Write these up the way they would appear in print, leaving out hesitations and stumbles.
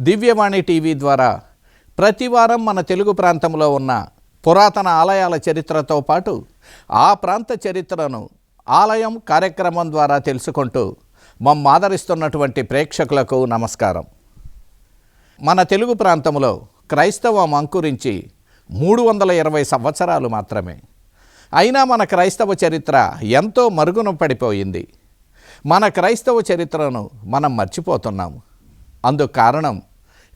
దివ్యవాణి TV ద్వారా ప్రతివారం మన తెలుగు ప్రాంతంలో ఉన్న పురాతన ఆలయాల చరిత్రతో పాటు ఆ ప్రాంత చరిత్రను ఆలయం కార్యక్రమం ద్వారా తెలుసుకుంటూ మమ్మ ఆదరిస్తున్నటువంటి ప్రేక్షకులకు నమస్కారం. మన తెలుగు ప్రాంతంలో క్రైస్తవం అంకురించి 320 సంవత్సరాలు మాత్రమే. అయినా మన క్రైస్తవ చరిత్ర ఎంతో మరుగున పడిపోయింది. మన క్రైస్తవ చరిత్రను మనం మర్చిపోతున్నాము. అందుకు కారణం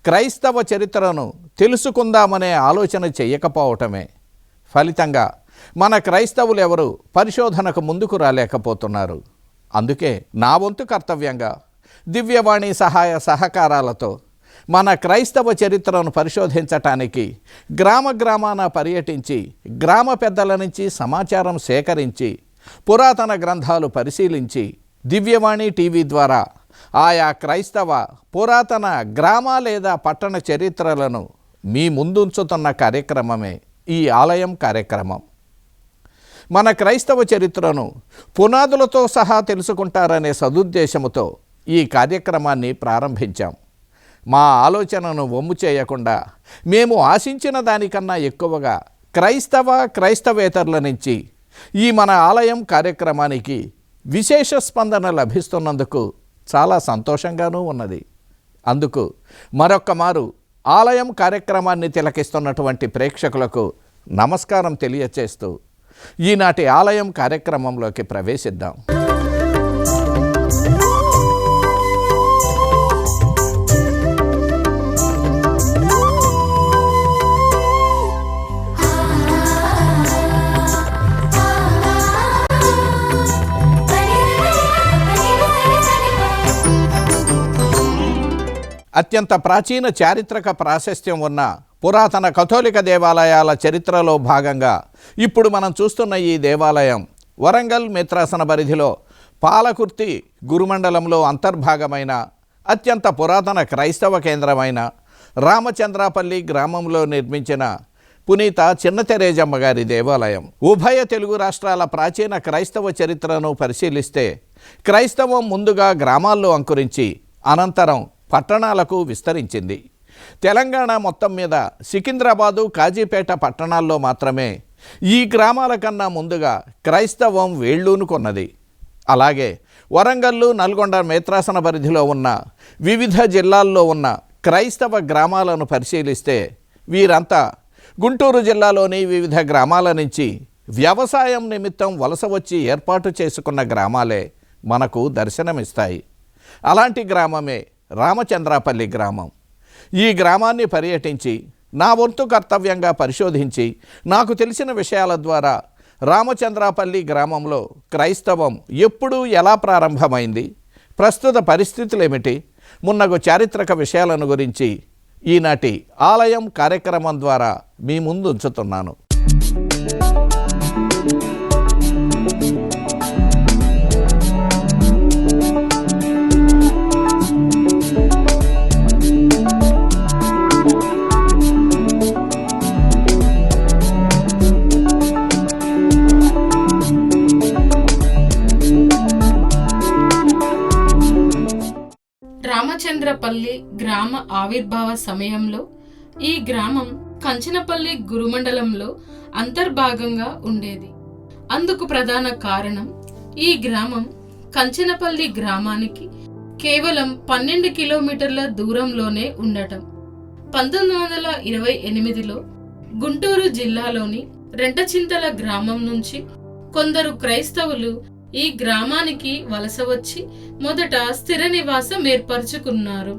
క్రైస్తవ చరిత్రను తెలుసుకుందామనే ఆలోచన చేయకపోవటమే. ఫలితంగా మన క్రైస్తవులు ఎవరు పరిశోధనకు ముందుకు రాలేకపోతున్నారు. అందుకే నా వంతు కర్తవ్యంగా దివ్యవాణి సహాయ సహకారాలతో మన క్రైస్తవ చరిత్రను పరిశోధించటానికి గ్రామాన పర్యటించి గ్రామ పెద్దల నుంచి సమాచారం సేకరించి పురాతన గ్రంథాలు పరిశీలించి దివ్యవాణి టీవీ ద్వారా ఆయా క్రైస్తవ పురాతన గ్రామ లేదా పట్టణ చరిత్రలను మీ ముందుంచుతున్న కార్యక్రమమే ఈ ఆలయం కార్యక్రమం. మన క్రైస్తవ చరిత్రను పునాదులతో సహా తెలుసుకుంటారనే సదుద్దేశంతో ఈ కార్యక్రమాన్ని ప్రారంభించాం. మా ఆలోచనను వమ్ము చేయకుండా మేము ఆశించిన దానికన్నా ఎక్కువగా క్రైస్తవేతరుల నుంచి ఈ మన ఆలయం కార్యక్రమానికి విశేష స్పందన లభిస్తున్నందుకు చాలా సంతోషంగానూ ఉన్నది. అందుకు మరొక్క మారు ఆలయం కార్యక్రమాన్ని తిలకిస్తున్నటువంటి ప్రేక్షకులకు నమస్కారం తెలియచేస్తూ ఈనాటి ఆలయం కార్యక్రమంలోకి ప్రవేశిద్దాం. అత్యంత ప్రాచీన చారిత్రక ప్రాశస్త్యం ఉన్న పురాతన కథోలిక దేవాలయాల చరిత్రలో భాగంగా ఇప్పుడు మనం చూస్తున్న ఈ దేవాలయం వరంగల్ మెత్రాసన పరిధిలో పాలకుర్తి గురుమండలంలో అంతర్భాగమైన అత్యంత పురాతన క్రైస్తవ కేంద్రమైన రామచంద్రాపల్లి గ్రామంలో నిర్మించిన పునీత చిన్న తెరేజమ్మ గారి దేవాలయం. ఉభయ తెలుగు రాష్ట్రాల ప్రాచీన క్రైస్తవ చరిత్రను పరిశీలిస్తే క్రైస్తవం ముందుగా గ్రామాల్లో అంకురించి అనంతరం పట్టణాలకు విస్తరించింది. తెలంగాణ మొత్తం మీద సికింద్రాబాదు, కాజీపేట పట్టణాల్లో మాత్రమే ఈ గ్రామాల కన్నా ముందుగా క్రైస్తవం వేళ్ళూనుకొన్నది. అలాగే వరంగల్లు, నల్గొండ మేత్రాసన పరిధిలో ఉన్న వివిధ జిల్లాల్లో ఉన్న క్రైస్తవ గ్రామాలను పరిశీలిస్తే వీరంతా గుంటూరు జిల్లాలోని వివిధ గ్రామాల నుంచి వ్యవసాయం నిమిత్తం వలస వచ్చి ఏర్పాటు చేసుకున్న గ్రామాలే మనకు దర్శనమిస్తాయి. అలాంటి గ్రామమే రామచంద్రాపల్లి గ్రామం. ఈ గ్రామాన్ని పర్యటించి నా వంతు కర్తవ్యంగా పరిశోధించి నాకు తెలిసిన విషయాల ద్వారా రామచంద్రాపల్లి గ్రామంలో క్రైస్తవం ఎప్పుడు ఎలా ప్రారంభమైంది, ప్రస్తుత పరిస్థితులు ఏమిటి, మున్నగు చారిత్రక విషయాలను గురించి ఈనాటి ఆలయం కార్యక్రమం ద్వారా మీ ముందు ఉంచుతున్నాను. రామచంద్రపల్లి గ్రామ ఆవిర్భావ సమయంలో ఈ గ్రామం కంచనపల్లి గురుమండలంలో అంతర్భాగంగా ఉండేది. అందుకు ప్రధాన కారణం ఈ గ్రామం కంచనపల్లి గ్రామానికి కేవలం 12 కిలోమీటర్ల దూరంలోనే ఉండటం. 1928లో గుంటూరు జిల్లాలోని రెంటచింతల గ్రామం నుంచి కొందరు క్రైస్తవులు ఈ గ్రామానికి వలస వచ్చి మొదట స్థిర నివాసం ఏర్పరచుకున్నారు.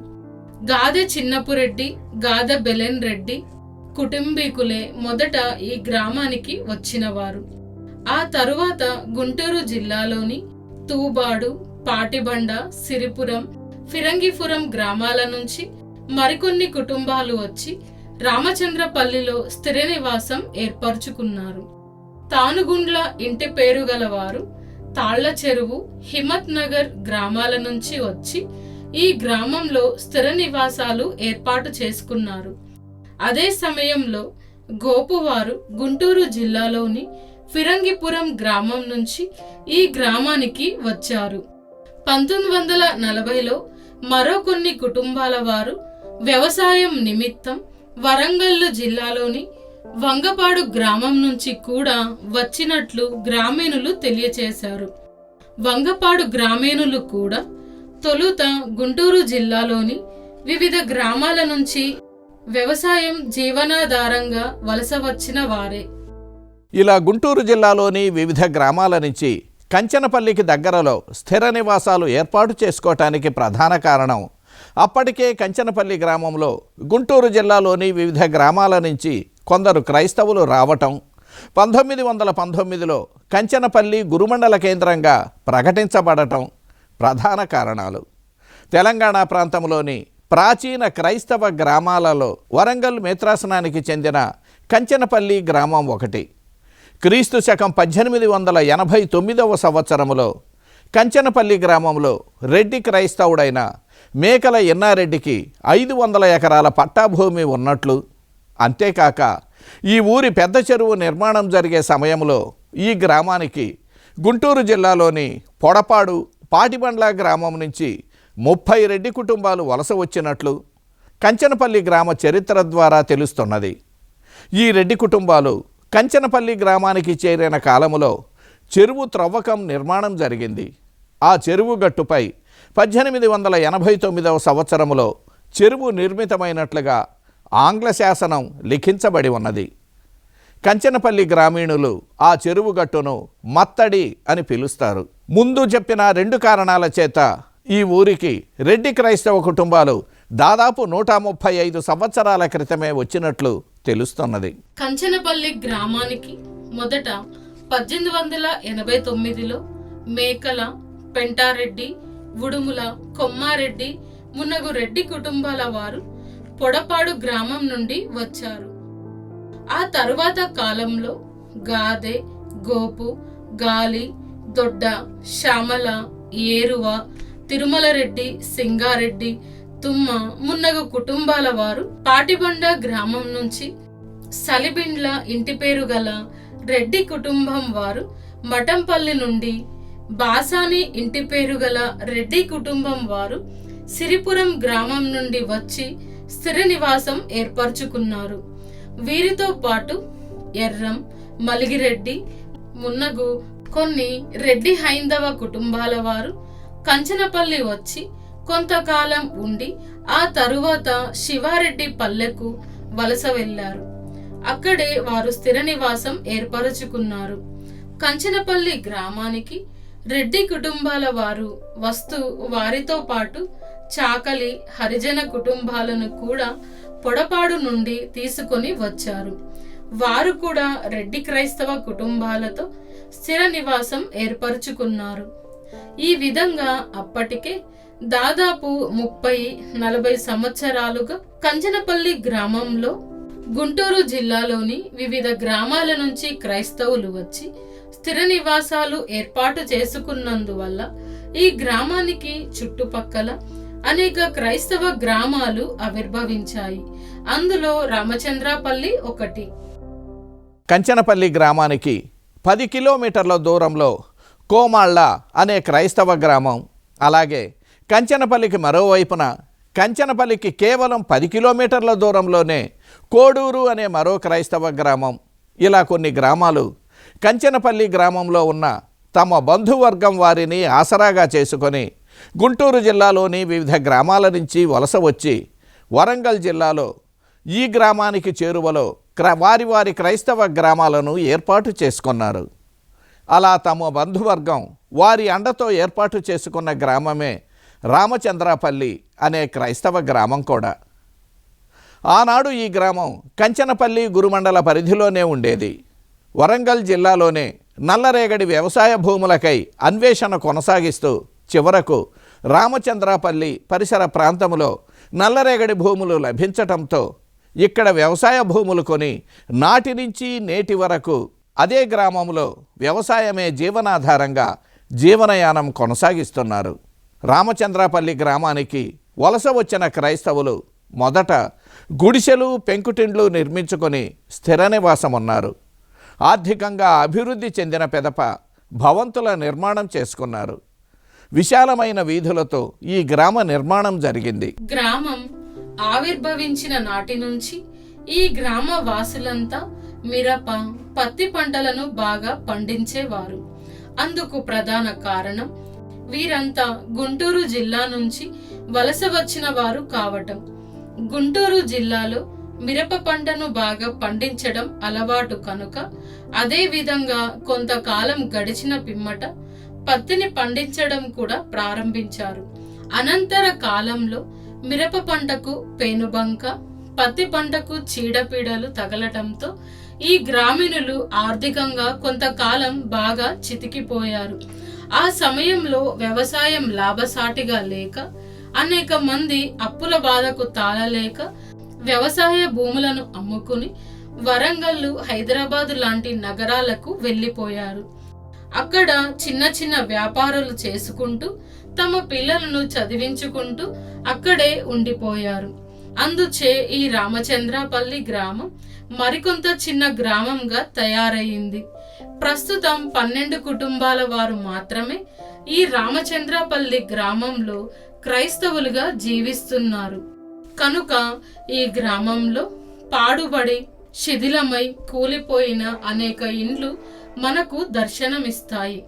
గాదె చిన్నపురెడ్డి, గాదె బెలెన్ రెడ్డి కుటుంబీకులే మొదట ఈ గ్రామానికి వచ్చినవారు. ఆ తరువాత గుంటూరు జిల్లాలోని తూబాడు, పాటిబండ, సిరిపురం, ఫిరంగిపురం గ్రామాల నుంచి మరికొన్ని కుటుంబాలు వచ్చి రామచంద్రపల్లిలో స్థిర నివాసం ఏర్పరచుకున్నారు. తానుగుండ్ల ఇంటి పేరు గలవారు తాళ్ల చెరువు, హిమత్ నగర్ గ్రామాల నుంచి వచ్చి ఈ గ్రామంలో స్థిర నివాసాలు ఏర్పాటు చేసుకున్నారు. అదే సమయంలో గోపువారు గుంటూరు జిల్లాలోని ఫిరంగిపురం గ్రామం నుంచి ఈ గ్రామానికి వచ్చారు. 1940లో మరో కొన్ని కుటుంబాల వారు వ్యవసాయం నిమిత్తం వరంగల్ జిల్లాలోని వంగపాడు గ్రామం నుంచి కూడా వచ్చినట్లు గ్రామీణులు తెలియచేశారు. వంగపాడు గ్రామీణులు కూడా తొలుత గుంటూరు జిల్లాలోని వివిధ గ్రామాల నుంచి వ్యవసాయం జీవనాధారంగా వలస వచ్చిన వారే. ఇలా గుంటూరు జిల్లాలోని వివిధ గ్రామాల నుంచి కంచనపల్లికి దగ్గరలో స్థిర నివాసాలు ఏర్పాటు చేసుకోవటానికి ప్రధాన కారణం అప్పటికే కంచనపల్లి గ్రామంలో గుంటూరు జిల్లాలోని వివిధ గ్రామాల నుంచి కొందరు క్రైస్తవులు రావటం, 1919లో కంచనపల్లి గురుమండల కేంద్రంగా ప్రకటించబడటం ప్రధాన కారణాలు. తెలంగాణ ప్రాంతంలోని ప్రాచీన క్రైస్తవ గ్రామాలలో వరంగల్ మేత్రాసనానికి చెందిన కంచనపల్లి గ్రామం ఒకటి. క్రీస్తు శకం 1889వ సంవత్సరములో కంచనపల్లి గ్రామంలో రెడ్డి క్రైస్తవుడైన మేకల ఎన్నారెడ్డికి 500 ఎకరాల పట్టాభూమి ఉన్నట్లు, అంతేకాక ఈ ఊరి పెద్ద చెరువు నిర్మాణం జరిగే సమయంలో ఈ గ్రామానికి గుంటూరు జిల్లాలోని పొడపాడు, పాటిబండ్ల గ్రామం నుంచి 30 రెడ్డి కుటుంబాలు వలస వచ్చినట్లు కంచనపల్లి గ్రామ చరిత్ర ద్వారా తెలుస్తున్నది. ఈ రెడ్డి కుటుంబాలు కంచనపల్లి గ్రామానికి చేరిన కాలములో చెరువు త్రవ్వకం నిర్మాణం జరిగింది. ఆ చెరువు గట్టుపై 1889వ సంవత్సరములో చెరువు నిర్మితమైనట్లుగా ఆంగ్ల శాసనం లిఖించబడి ఉన్నది. కంచనపల్లి గ్రామీణులు ఆ చెరువు గట్టును మత్తడి అని పిలుస్తారు. ముందు చెప్పిన 2 కారణాల చేత ఈ ఊరికి రెడ్డి క్రైస్తవ కుటుంబాలు దాదాపు 135 సంవత్సరాల క్రితమే వచ్చినట్లు తెలుస్తున్నది. కంచనపల్లి గ్రామానికి మొదట 1889లో మేకల, పెంటారెడ్డి, ఉడుముల, కొమ్మారెడ్డి, మున్నగు రెడ్డి కుటుంబాల వారు పొడపాడు గ్రామం నుండి వచ్చారు. ఆ తరువాత కాలంలో గాదె, గోపు, గాలి, దొడ్డ, శ్యామల, ఏరువ, తిరుమలరెడ్డి, సింగారెడ్డి, తుమ్మ మున్నగు కుటుంబాల వారు పాటిబండ గ్రామం నుంచి సలిబిండ్ల ఇంటి పేరు గల రెడ్డి కుటుంబం వారు మఠంపల్లి నుండి బాసాని ఇంటి పేరు గల రెడ్డి కుటుంబం వారు సిరిపురం గ్రామం నుండి వచ్చి స్థిర నివాసం ఏర్పరచుకున్నారు. వీరితో పాటు ఎర్రం, మలిగిరెడ్డి మున్నగు కొన్ని రెడ్డి హైందవ కుటుంబాల వారు కంచనపల్లి వచ్చి కొంతకాలం ఉండి ఆ తరువాత శివారెడ్డి పల్లెకు వలస వెళ్లారు. అక్కడే వారు స్థిర నివాసం ఏర్పరచుకున్నారు. కంచనపల్లి గ్రామానికి రెడ్డి కుటుంబాల వారు వస్తూ వారితో పాటు చాకలి, హరిజన కుటుంబాలను కూడా పొడపాడు నుండి తీసుకొని వచ్చారు. వారు కూడా రెడ్డి క్రైస్తవ కుటుంబాలతో స్థిర నివాసం ఏర్పరచుకున్నారు. ఈ విధంగా అప్పటికే దాదాపు 30-40 సంవత్సరాలుగా కంచనపల్లి గ్రామంలో గుంటూరు జిల్లాలోని వివిధ గ్రామాల నుంచి క్రైస్తవులు వచ్చి స్థిర నివాసాలు ఏర్పాటు చేసుకున్నందువల్ల ఈ గ్రామానికి చుట్టుపక్కల అనేక క్రైస్తవ గ్రామాలు ఆవిర్భవించాయి. అందులో రామచంద్రపల్లి ఒకటి. కంచనపల్లి గ్రామానికి 10 కిలోమీటర్ల దూరంలో కోమాళ్ళ అనే క్రైస్తవ గ్రామం, అలాగే కంచనపల్లికి మరోవైపున కంచనపల్లికి కేవలం 10 కిలోమీటర్ల దూరంలోనే కోడూరు అనే మరో క్రైస్తవ గ్రామం, ఇలా కొన్ని గ్రామాలు కంచనపల్లి గ్రామంలో ఉన్న తమ బంధువర్గం వారిని ఆసరాగా చేసుకొని గుంటూరు జిల్లాలోని వివిధ గ్రామాల నుంచి వలస వచ్చి వరంగల్ జిల్లాలో ఈ గ్రామానికి చేరువలో వారి వారి క్రైస్తవ గ్రామాలను ఏర్పాటు చేసుకున్నారు. అలా తమ బంధువర్గం వారి అండతో ఏర్పాటు చేసుకున్న గ్రామమే రామచంద్రపల్లి అనే క్రైస్తవ గ్రామం కూడా. ఆనాడు ఈ గ్రామం కంచనపల్లి గురుమండల పరిధిలోనే ఉండేది. వరంగల్ జిల్లాలోనే నల్లరేగడి వ్యవసాయ భూములకై అన్వేషణ కొనసాగిస్తూ చివరకు రామచంద్రపల్లి పరిసర ప్రాంతంలో నల్లరేగడి భూములు లభించటంతో ఇక్కడ వ్యవసాయ భూములు కొని నాటి నుంచి నేటి వరకు అదే గ్రామంలో వ్యవసాయమే జీవనాధారంగా జీవనయానం కొనసాగిస్తున్నారు. రామచంద్రపల్లి గ్రామానికి వలస వచ్చిన క్రైస్తవులు మొదట గుడిసెలు, పెంకుటిండ్లు నిర్మించుకొని స్థిర నివాసం ఉన్నారు. ఆర్థికంగా అభివృద్ధి చెందిన పెదప భవంతుల నిర్మాణం చేసుకున్నారు. విశాలమైన వీధులతో ఈ గ్రామ నిర్మాణం జరిగింది. గ్రామం ఆవిర్భవించిన నాటి నుంచి ఈ గ్రామ వాసులంతా మిరప, పత్తి పంటలను బాగా పండించేవారు. అందుకు ప్రధాన కారణం వీరంతా గుంటూరు జిల్లా నుంచి వలస వచ్చిన వారు కావటం. గుంటూరు జిల్లాలో మిరప పంటను బాగా పండించడం అలవాటు కనుక అదే విధంగా కొంతకాలం గడిచిన పిమ్మట పత్తిని పండించడం కూడా ప్రారంభించారు. అనంతర కాలంలో మిరప పంటకు పేనుబంక, పత్తి పంటకు చీడపీడలు తగలటంతో ఈ గ్రామీణులు ఆర్థికంగా కొంతకాలం బాగా చితికిపోయారు. ఆ సమయంలో వ్యవసాయం లాభసాటిగా లేక అనేక మంది అప్పుల బాధకు తాళలేక వ్యవసాయ భూములను అమ్ముకుని వరంగల్, హైదరాబాద్ లాంటి నగరాలకు వెళ్ళిపోయారు. అక్కడ చిన్న చిన్న వ్యాపారాలు చేసుకుంటూ తమ పిల్లలను చదివించుకుంటూ అక్కడే ఉండిపోయారు. అందుచే ఈ రామచంద్రపల్లి గ్రామం మరికొంత చిన్న గ్రామంగా తయారయ్యింది. ప్రస్తుతం 12 కుటుంబాల వారు మాత్రమే ఈ రామచంద్రపల్లి గ్రామంలో క్రైస్తవులుగా జీవిస్తున్నారు. కనుక ఈ గ్రామంలో పాడుబడి శిథిలమై కూలిపోయిన అనేక ఇండ్లు మనకు దర్శనమిస్తాయి.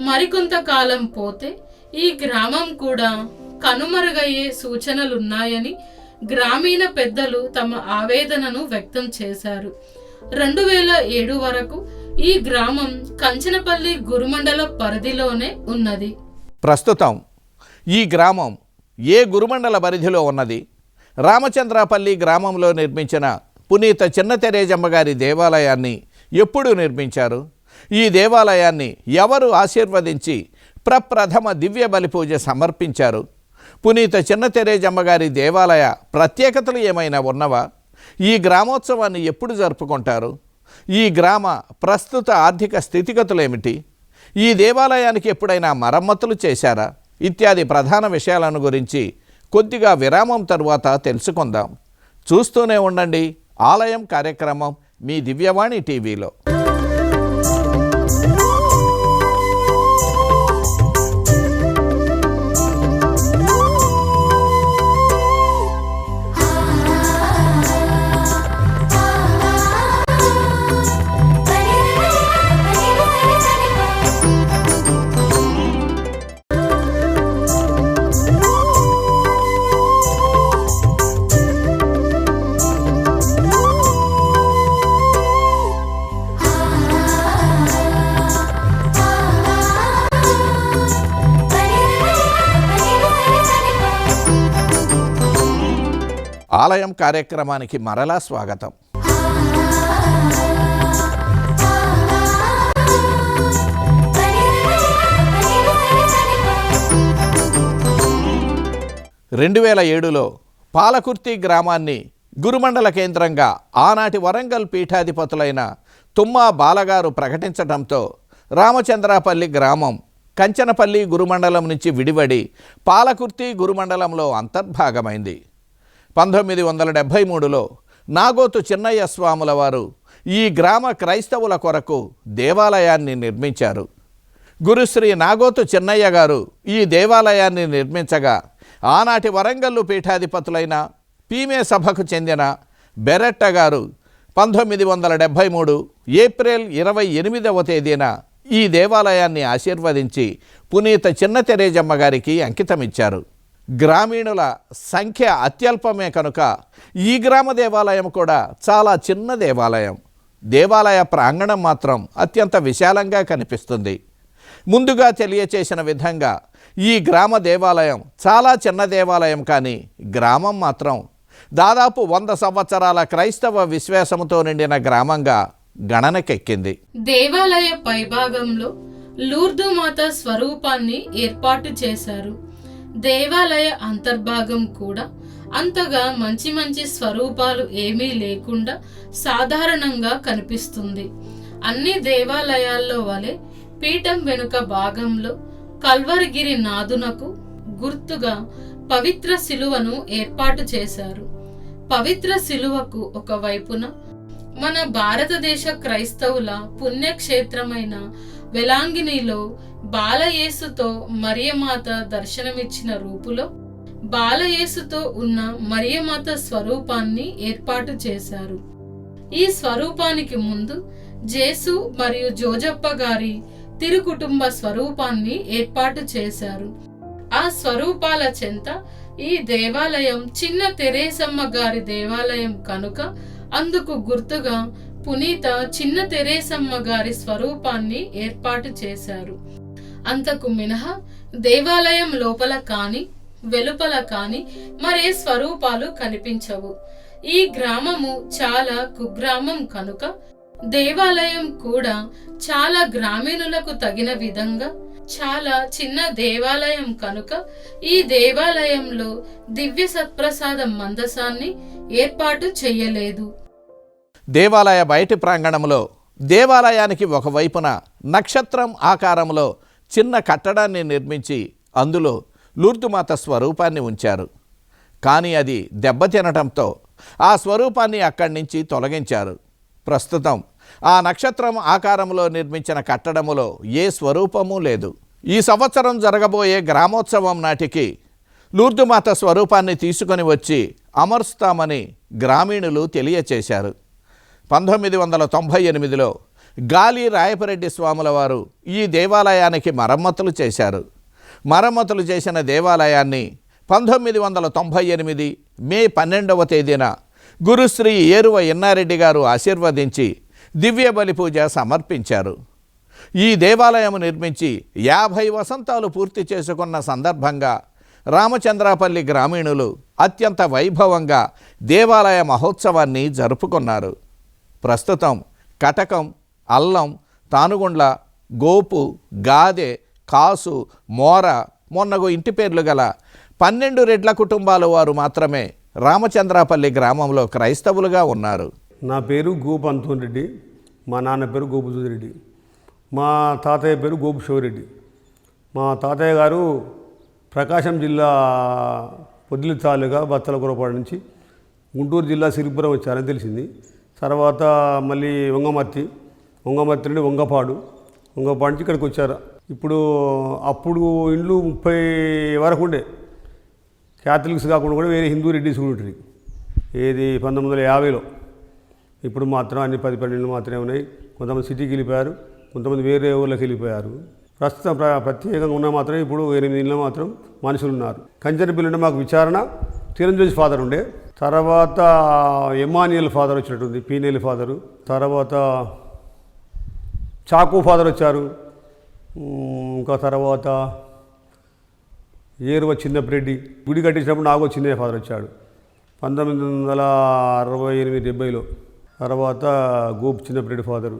మరికొంతకాలం పోతే ఈ గ్రామం కూడా కనుమరుగయ్యే సూచనలున్నాయని గ్రామీణ పెద్దలు తమ ఆవేదనను వ్యక్తం చేశారు. 2007 వరకు ఈ గ్రామం కంచనపల్లి గురుమండల పరిధిలోనే ఉన్నది. ప్రస్తుతం ఈ గ్రామం ఏ గురుమండల పరిధిలో ఉన్నది? రామచంద్రపల్లి గ్రామంలో నిర్మించిన పునీత చిన్న తెరేజమ్మ గారి దేవాలయాన్ని ఎప్పుడు నిర్మించారు? ఈ దేవాలయాన్ని ఎవరు ఆశీర్వదించి ప్రప్రథమ దివ్య బలి పూజ సమర్పించారు? పునీత చిన్న తెరేజమ్మ గారి దేవాలయ ప్రత్యేకతలు ఏమైనా ఉన్నవా? ఈ గ్రామోత్సవాన్ని ఎప్పుడు జరుపుకుంటారు? ఈ గ్రామ ప్రస్తుత ఆర్థిక స్థితిగతులు ఏమిటి? ఈ దేవాలయానికి ఎప్పుడైనా మరమ్మతులు చేశారా? ఇత్యాది ప్రధాన విషయాలను గురించి కొద్దిగా విరామం తరువాత తెలుసుకుందాం. చూస్తూనే ఉండండి ఆలయం కార్యక్రమం మీ దివ్యవాణి టీవీలో. ఆలయం కార్యక్రమానికి మరలా స్వాగతం. రెండు 2007లో పాలకుర్తి గ్రామాన్ని గురుమండల కేంద్రంగా ఆనాటి వరంగల్ పీఠాధిపతులైన తుమ్మా బాలగారు ప్రకటించడంతో రామచంద్రపల్లి గ్రామం కంచనపల్లి గురుమండలం నుంచి విడివడి పాలకుర్తి గురుమండలంలో అంతర్భాగమైంది. 1973లో నాగోతు చిన్నయ్య స్వాముల వారు ఈ గ్రామ క్రైస్తవుల కొరకు దేవాలయాన్ని నిర్మించారు. గురుశ్రీ నాగోతు చిన్నయ్య గారు ఈ దేవాలయాన్ని నిర్మించగా ఆనాటి వరంగల్లు పీఠాధిపతులైన పీమే సభకు చెందిన బెరెట్ట గారు 1973 ఏప్రిల్ 28వ తేదీన ఈ దేవాలయాన్ని ఆశీర్వదించి పునీత చిన్న తెరేజమ్మ గారికి అంకితమిచ్చారు. గ్రామీణుల సంఖ్య అత్యల్పమే కనుక ఈ గ్రామ దేవాలయం కూడా చాలా చిన్న దేవాలయం. దేవాలయ ప్రాంగణం మాత్రం అత్యంత విశాలంగా కనిపిస్తుంది. ముందుగా తెలియచేసిన విధంగా ఈ గ్రామ దేవాలయం చాలా చిన్న దేవాలయం, కానీ గ్రామం మాత్రం దాదాపు 100 సంవత్సరాల క్రైస్తవ విశ్వాసంతో నిండిన గ్రామంగా గణనకెక్కింది. దేవాలయ పైభాగంలో లూర్దు మాత స్వరూపాన్ని ఏర్పాటు చేశారు. దేవాలయ అంతర్భాగం కూడా అంతగా మంచి మంచి స్వరూపాలు ఏమీ లేకుండా సాధారణంగా కనిపిస్తుంది. అన్ని దేవాలయాల్లో వలె పీఠం వెనుక భాగంలో కల్వరిగిరి నాదునకు గుర్తుగా పవిత్ర శిలువను ఏర్పాటు చేశారు. పవిత్ర శిలువకు ఒకవైపున మన భారతదేశ క్రైస్తవుల పుణ్యక్షేత్రమైన వెలాంగిణిలో బాలయేసుతో మరియమాత దర్శనమిచ్చిన రూపులో బాలయేసుతో ఉన్న మరియమాత స్వరూపాన్ని ఏర్పాటు చేశారు. ఈ స్వరూపానికి ముందు జేసు మరియు జోజప్ప గారి తిరుకుటుంబ స్వరూపాన్ని ఏర్పాటు చేశారు. ఆ స్వరూపాల చెంత ఈ దేవాలయం చిన్న తెరేసమ్మ గారి దేవాలయం కనుక అందుకు గుర్తుగా పునీత చిన్న తెరేసమ్మ గారి స్వరూపాన్ని ఏర్పాటు చేశారు. అంతకు మినహా దేవాలయం లోపల కాని వెలుపల కాని మరే స్వరూపాలు కనిపించవు. ఈ గ్రామము చాలా కుగ్రామం కనుక దేవాలయం కూడా చాలా గ్రామీణులకు తగిన విధంగా చాలా చిన్న దేవాలయం కనుక ఈ దేవాలయంలో దివ్య సత్ప్రసాద మందసాన్ని ఏర్పాటు చేయలేదు. దేవాలయ బయటి ప్రాంగణంలో దేవాలయానికి ఒకవైపున నక్షత్రం ఆకారంలో చిన్న కట్టడాన్ని నిర్మించి అందులో లూర్దుమాత స్వరూపాన్ని ఉంచారు. కానీ అది దెబ్బతినటంతో ఆ స్వరూపాన్ని అక్కడి నుంచి తొలగించారు. ప్రస్తుతం ఆ నక్షత్రం ఆకారంలో నిర్మించిన కట్టడములో ఏ స్వరూపము లేదు. ఈ సంవత్సరం జరగబోయే గ్రామోత్సవం నాటికి లూర్దుమాత స్వరూపాన్ని తీసుకొని వచ్చి అమర్స్తామని గ్రామీణులు తెలియచేశారు. 1998లో గాలి రాయపరెడ్డి స్వాముల వారు ఈ దేవాలయానికి మరమ్మతులు చేశారు. మరమ్మతులు చేసిన దేవాలయాన్ని 1998 మే 12వ తేదీన గురుశ్రీ ఏరువ ఎన్నారెడ్డి గారు ఆశీర్వదించి దివ్య బలి పూజ సమర్పించారు. ఈ దేవాలయం నిర్మించి 50 వసంతాలు పూర్తి చేసుకున్న సందర్భంగా రామచంద్రాపల్లి గ్రామీణులు అత్యంత వైభవంగా దేవాలయ మహోత్సవాన్ని జరుపుకున్నారు. ప్రస్తుతం కటకం, అల్లం, తానుగుండ్ల, గోపు, గాదె, కాసు, మోర మొన్నగు ఇంటి పేర్లు గల 12 రెడ్ల కుటుంబాల వారు మాత్రమే రామచంద్రాపల్లి గ్రామంలో క్రైస్తవులుగా ఉన్నారు. నా పేరు గోపు అంతోన్ రెడ్డి, మా నాన్న పేరు గోపు రెడ్డి, మా తాతయ్య పేరు గోపు శివరెడ్డి. మా తాతయ్య గారు ప్రకాశం జిల్లా పొద్దులి తాలుగా బత్తల కురపాడు నుంచి గుంటూరు జిల్లా సిరిపురం వచ్చారని తెలిసింది. తర్వాత మళ్ళీ వంగమర్తి నుండి వంగపాడు నుంచి ఇక్కడికి వచ్చారు. ఇప్పుడు అప్పుడు ఇండ్లు 30 వరకు ఉండే, క్యాథలిక్స్ కాకుండా కూడా వేరే హిందూ రెడ్డిస్ కూడా ఉంటుంది. ఏది 1950లో. ఇప్పుడు మాత్రం అన్ని 10-12 ఇళ్ళు మాత్రమే ఉన్నాయి. కొంతమంది సిటీకి వెళ్ళిపోయారు, కొంతమంది వేరే ఊళ్ళకి వెళ్ళిపోయారు. ప్రస్తుతం ప్రత్యేకంగా ఉన్న మాత్రం ఇప్పుడు 8 ఇళ్ళు మాత్రం మనుషులు ఉన్నారు. కంచరపల్లి మాకు విచారణ చిరంజీవి ఫాదర్ ఉండే, తర్వాత ఎమానియల్ ఫాదర్ వచ్చినట్టుంది, పీనేల్ ఫాదరు, తర్వాత చాకు ఫాదర్ వచ్చారు, ఇంకా తర్వాత ఏరువ చిన్నప్రెడ్డి. గుడి కట్టించినప్పుడు నాగో చిన్నయ్య ఫాదర్ వచ్చాడు 1968-70లో. తర్వాత గోపు చిన్నప్రెడ్డి ఫాదరు,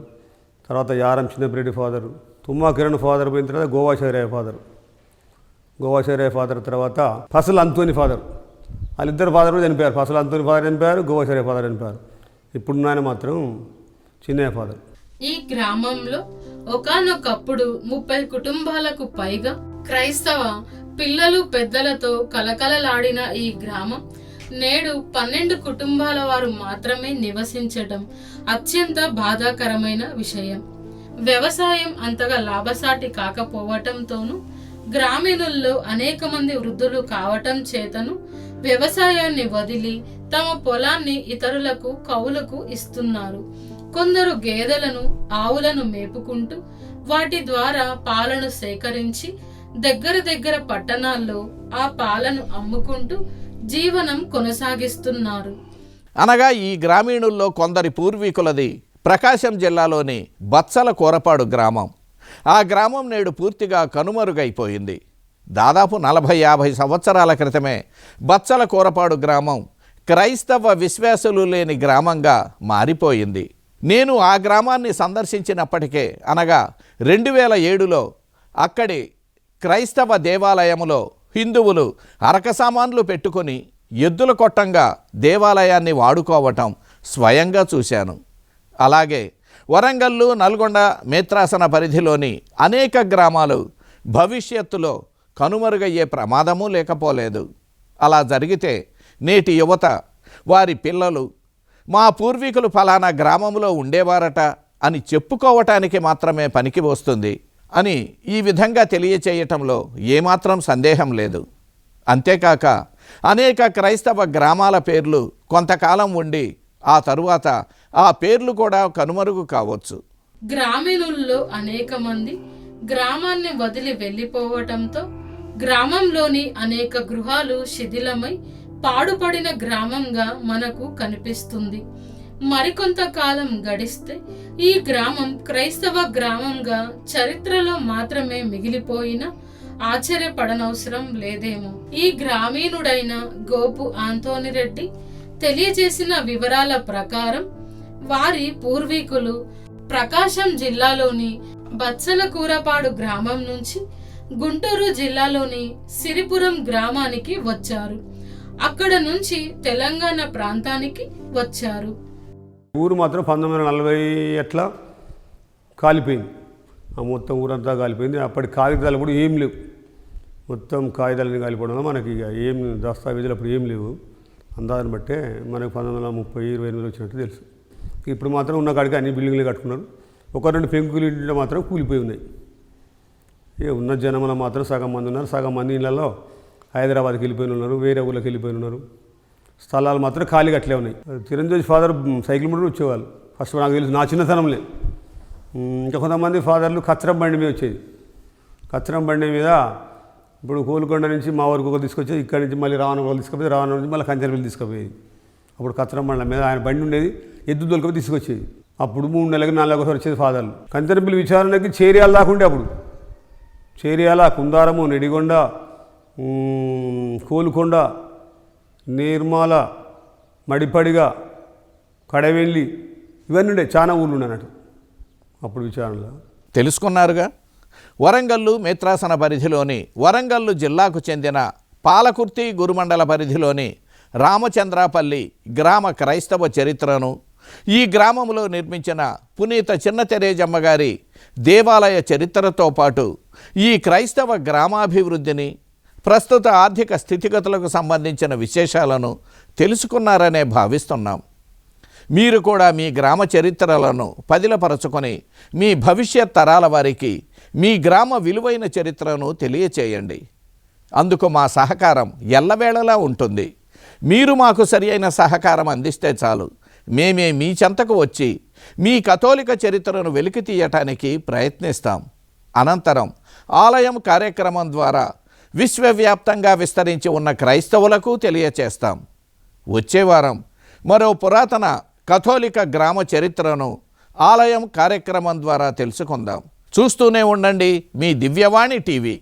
తర్వాత యారం చిన్నప్రెడ్డి ఫాదరు, తుమ్మా కిరణ్ ఫాదర్ పోయిన తర్వాత గోవాచార్య ఫాదర్ తర్వాత ఫసల్ అంతోని ఫాదర్. వాళ్ళిద్దరు ఫాదర్ కూడా చనిపోయారు. ఫసల్ అంతోని ఫాదర్ చనిపోయారు, గోవాచార్య ఫాదర్ చనిపోయారు. ఇప్పుడు ఆయన మాత్రం చిన్నయ్య ఫాదర్. ఈ గ్రామంలో ఒకానొకప్పుడు 30 కుటుంబాలకు పైగా క్రైస్తవ పిల్లలు పెద్దలతో కలకలలాడిన ఈ గ్రామం నేడు 12 కుటుంబాల వారు మాత్రమే నివసించడం అత్యంత బాధాకరమైన విషయం. వ్యవసాయం అంతగా లాభసాటి కాకపోవటంతోనూ గ్రామీణుల్లో అనేక మంది వృద్ధులు కావటం చేతను వ్యవసాయాన్ని వదిలి తమ పొలాన్ని ఇతరులకు కౌలుకు ఇస్తున్నారు. కొందరు గేదెలను, ఆవులను మేపుకుంటూ వాటి ద్వారా పాలను సేకరించి దగ్గర పట్టణాల్లో ఆ పాలను అమ్ముకుంటూ జీవనం కొనసాగిస్తున్నారు. అనగా ఈ గ్రామీణుల్లో కొందరి పూర్వీకులది ప్రకాశం జిల్లాలోని బత్సల కోరపాడు గ్రామం. ఆ గ్రామం నేడు పూర్తిగా కనుమరుగైపోయింది. దాదాపు 40-50 సంవత్సరాల క్రితమే బత్సల కోరపాడు గ్రామం క్రైస్తవ విశ్వాసులు లేని గ్రామంగా మారిపోయింది. నేను ఆ గ్రామాన్ని సందర్శించినప్పటికే, అనగా 2007లో అక్కడి క్రైస్తవ దేవాలయములో హిందువులు అరక సామాన్లు పెట్టుకొని ఎద్దుల కొట్టంగా దేవాలయాన్ని వాడుకోవటం స్వయంగా చూశాను. అలాగే వరంగల్లు, నల్గొండ, మేత్రాసన పరిధిలోని అనేక గ్రామాలు భవిష్యత్తులో కనుమరుగయ్యే ప్రమాదము లేకపోలేదు. అలా జరిగితే నేటి యువత వారి పిల్లలు మా పూర్వీకులు ఫలానా గ్రామంలో ఉండేవారట అని చెప్పుకోవటానికి మాత్రమే పనికి వస్తుంది అని ఈ విధంగా తెలియచేయటంలో ఏమాత్రం సందేహం లేదు. అంతేకాక అనేక క్రైస్తవ గ్రామాల పేర్లు కొంతకాలం ఉండి ఆ తరువాత ఆ పేర్లు కూడా కనుమరుగు కావచ్చు. గ్రామీణుల్లో అనేక మంది గ్రామాన్ని వదిలి వెళ్ళిపోవటంతో గ్రామంలోని అనేక గృహాలు శిథిలమై పాడుపడిన గ్రామంగా మనకు కనిపిస్తుంది. మరికొంతకాలం గడిస్తే ఈ గ్రామం క్రైస్తవ గ్రామంగా చరిత్రలో మాత్రమే మిగిలిపోయినా ఆశ్చర్యపడనవసరం లేదేమో. ఈ గ్రామీణుడైన గోపు ఆంతోనిరెడ్డి తెలియజేసిన వివరాల ప్రకారం వారి పూర్వీకులు ప్రకాశం జిల్లాలోని బత్సలకూరపాడు గ్రామం నుంచి గుంటూరు జిల్లాలోని సిరిపురం గ్రామానికి వచ్చారు. అక్కడ నుంచి తెలంగాణ ప్రాంతానికి వచ్చారు. ఊరు మాత్రం 1940 అట్లా కాలిపోయింది. ఆ మొత్తం ఊరంతా కాలిపోయింది. అప్పటి కాగితాలు కూడా ఏం లేవు, మొత్తం కాగితాలని కాలిపోవడం వల్ల మనకి ఇక ఏం దస్తావేజులు అప్పుడు ఏం లేవు. అందాన్ని బట్టే మనకు 1930-28 వచ్చినట్టు తెలుసు. ఇప్పుడు మాత్రం ఉన్న కాడికి అన్ని బిల్డింగ్లు కట్టుకున్నారు. ఒక 2 పెంకులు ఇంట్లో మాత్రం కూలిపోయి ఉన్నాయి. ఇక ఉన్న జనంలో మాత్రం సగం మంది ఉన్నారు. సగం మంది ఇళ్ళలో హైదరాబాద్కి వెళ్ళిపోయిన ఉన్నారు, వేరే ఊళ్ళకి వెళ్ళిపోయిన ఉన్నారు. స్థలాలు మాత్రం ఖాళీగా అట్లే ఉన్నాయి. చిరంజీవి ఫాదర్ సైకిల్ మీద వచ్చేవాళ్ళు ఫస్ట్, నాకు తెలుసు నా చిన్నతనంలో. ఇంకా కొంతమంది ఫాదర్లు కచ్చరం బండి మీద వచ్చేది. కచ్చరం బండి మీద ఇప్పుడు కోలుకొండ నుంచి మా ఊరికి ఒకరు తీసుకొచ్చేది, ఇక్కడి నుంచి మళ్ళీ రావణ తీసుకుపోయి, రావణ నుంచి మళ్ళీ కంచెరపల్లి తీసుకుపోయేది. అప్పుడు కచ్చరం బండ్ల మీద ఆయన బండి ఉండేది, ఎద్దు దొలకపోయి తీసుకొచ్చేది. అప్పుడు 3 నెలలకు 4 నెలలకు వచ్చేది ఫాదర్లు. కంచెరపల్లి విచారణకి చేరియాల దాకుండే. అప్పుడు చేరియాల, కుందారము, నెడిగొండ, కోలుకొండ, నిర్మాల, మడిపడిగా, కడవెల్లి ఇవన్నీ ఉండే, చాలా ఊళ్ళు ఉన్నాయి అన్నట్టు అప్పుడు విచారణలో. తెలుసుకున్నారుగా. వరంగల్లు మేత్రాసన పరిధిలోని వరంగల్లు జిల్లాకు చెందిన పాలకుర్తి గురుమండల పరిధిలోని రామచంద్రాపల్లి గ్రామ క్రైస్తవ చరిత్రను, ఈ గ్రామంలో నిర్మించిన పునీత చిన్న తెరేజమ్మ గారి దేవాలయ చరిత్రతో పాటు ఈ క్రైస్తవ గ్రామాభివృద్ధిని, ప్రస్తుత ఆర్థిక స్థితిగతులకు సంబంధించిన విశేషాలను తెలుసుకున్నారనే భావిస్తున్నాం. మీరు కూడా మీ గ్రామ చరిత్రలను పదిలపరచుకొని మీ భవిష్యత్ తరాల వారికి మీ గ్రామ విలువైన చరిత్రను తెలియచేయండి. అందుకు మా సహకారం ఎల్లవేళలా ఉంటుంది. మీరు మాకు సరి అయిన సహకారం అందిస్తే చాలు, మేమే మీ చెంతకు వచ్చి మీ కథోలిక చరిత్రను వెలికి తీయటానికి ప్రయత్నిస్తాం. అనంతరం ఆలయం కార్యక్రమం ద్వారా విశ్వవ్యాప్తంగా విస్తరించి ఉన్న క్రైస్తవులకు తెలియచేస్తాం. వచ్చే వారం మరో పురాతన కథోలిక గ్రామ చరిత్రను ఆలయం కార్యక్రమం ద్వారా తెలుసుకుందాం. చూస్తూనే ఉండండి మీ దివ్యవాణి టీవీ.